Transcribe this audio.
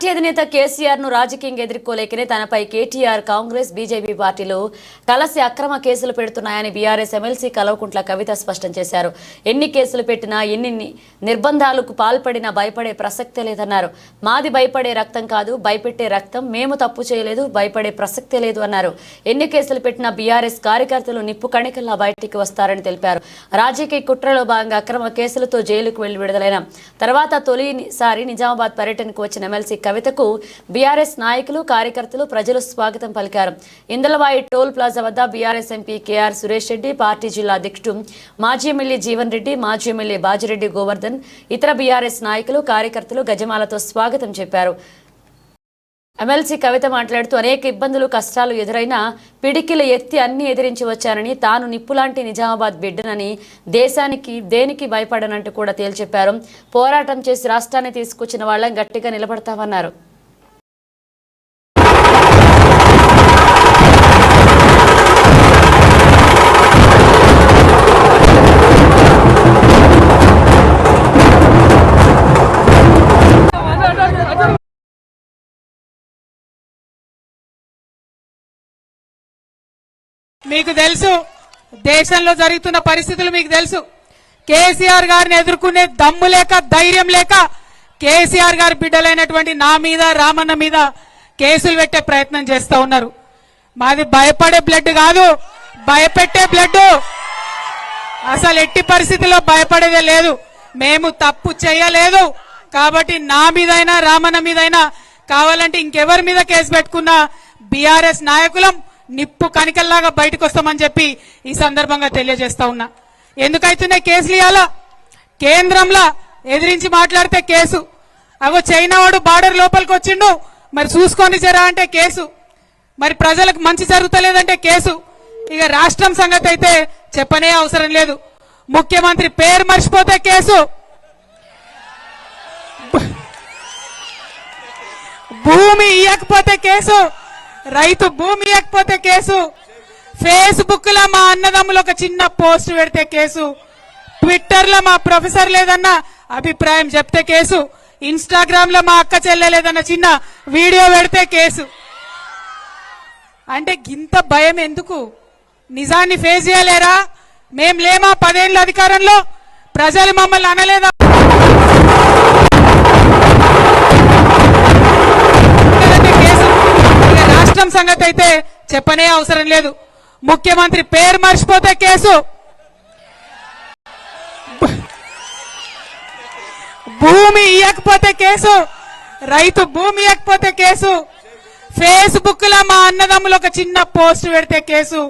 అధినేత కేసీఆర్ ను రాజకీయంగా ఎదుర్కోలేకనే తనపై కేటీఆర్ కాంగ్రెస్ బీజేపీ పార్టీలు కలిసి అక్రమ కేసులు పెడుతున్నాయని బీఆర్ఎస్ ఎమ్మెల్సీ కల్వకుంట్ల కవిత స్పష్టం చేశారు. ఎన్ని కేసులు పెట్టినా ఎన్ని నిర్బంధాలకు పాల్పడినా భయపడే ప్రసక్తే లేదన్నారు. మాది భయపడే రక్తం కాదు, భయపెట్టే రక్తం. మేము తప్పు చేయలేదు, భయపడే ప్రసక్తే లేదు అన్నారు. ఎన్ని కేసులు పెట్టినా బీఆర్ఎస్ కార్యకర్తలు నిప్పు కణికల్లా బయటికి వస్తారని తెలిపారు. రాజకీయ కుట్రలో భాగంగా అక్రమ కేసులతో జైలుకు వెళ్లి విడుదలైన తర్వాత తొలిసారి నిజామాబాద్ పర్యటనకు వచ్చిన ఎమ్మెల్సీ కవితకు బీఆర్ఎస్ నాయకులు, కార్యకర్తలు, ప్రజలు స్వాగతం పలికారు. ఇందలవాయి టోల్ ప్లాజా వద్ద బీఆర్ఎస్ ఎంపీ కేఆర్ సురేష్ రెడ్డి, పార్టీ జిల్లా అధ్యక్షుడు మాజీ ఎమ్మెల్యే జీవన్ రెడ్డి, మాజీ ఎమ్మెల్యే బాజిరెడ్డి గోవర్ధన్, ఇతర బీఆర్ఎస్ నాయకులు, కార్యకర్తలు గజమాలతో స్వాగతం చెప్పారు. ఎమ్మెల్సీ కవిత మాట్లాడుతూ అనేక ఇబ్బందులు, కష్టాలు ఎదురైనా పిడికిల ఎత్తి అన్ని ఎదిరించి వచ్చానని, తాను నిప్పులాంటి నిజామాబాద్ బిడ్డనని, దేశానికి దేనికి భయపడనంటూ కూడా తేల్చెప్పారు. పోరాటం చేసి రాష్ట్రాన్ని తీసుకొచ్చిన వాళ్ళని గట్టిగా నిలబడతామన్నారు. మీకు తెలుసు, దేశంలో జరుగుతున్న పరిస్థితులు మీకు తెలుసు. కేసీఆర్ గారిని ఎదుర్కొనే దమ్ము లేక, ధైర్యం లేక కేసీఆర్ గారి బిడ్డలైనటువంటి నా మీద, రామన్న మీద కేసులు పెట్టే ప్రయత్నం చేస్తా ఉన్నారు. మాది భయపడే బ్లడ్ కాదు, భయపెట్టే బ్లడ్. అసలు ఎట్టి పరిస్థితుల్లో భయపడేదే లేదు. మేము తప్పు చేయలేదు కాబట్టి నా మీదైనా, రామన్న మీదైనా, కావాలంటే ఇంకెవరి మీద కేసు పెట్టుకున్నా బీఆర్ఎస్ నాయకులం నిప్పు కణికల్లాగా బయటకు వస్తామని చెప్పి ఈ సందర్భంగా తెలియజేస్తా ఉన్నా. ఎందుకైతున్నాయి కేసులు? ఇవాళ కేంద్రంలో ఎదిరించి మాట్లాడితే కేసు. అగో చైనా వాడు బార్డర్ లోపలికి వచ్చిండు, మరి చూసుకొని జరా అంటే కేసు. మరి ప్రజలకు మంచి జరుగుతలేదంటే కేసు. ఇక రాష్ట్రం సంగతి అయితే చెప్పనే అవసరం లేదు. ముఖ్యమంత్రి పేరు మర్చిపోతే కేసు, భూమి ఇయ్యకపోతే కేసు, రైతు భూమి ఇవ్వకపోతే కేసు, ఫేస్బుక్ లో మా అన్నదమ్ములు ఒక చిన్న పోస్ట్ పెడితే కేసు, ట్విట్టర్ లో మా ప్రొఫెసర్ లేదన్న అభిప్రాయం చెప్తే కేసు, ఇన్స్టాగ్రామ్ లో మా అక్క చెల్లె లేదన్న చిన్న వీడియో పెడితే కేసు. అంటే గింత భయం ఎందుకు? నిజాన్ని ఫేస్ చేయలేరా? మేం లేమా 10 ఏళ్ళ అధికారంలో? ప్రజలు మమ్మల్ని అనలేదా? సంగతి అయితే చెప్పనే అవసరం లేదు. ముఖ్యమంత్రి పేరు మర్చిపోతే కేసు, భూమి ఇవ్వకపోతే కేసు, రైతు భూమి ఇవ్వకపోతే కేసు, ఫేస్బుక్ లో మా అన్నదమ్ములు ఒక చిన్న పోస్ట్ పెడితే కేసు,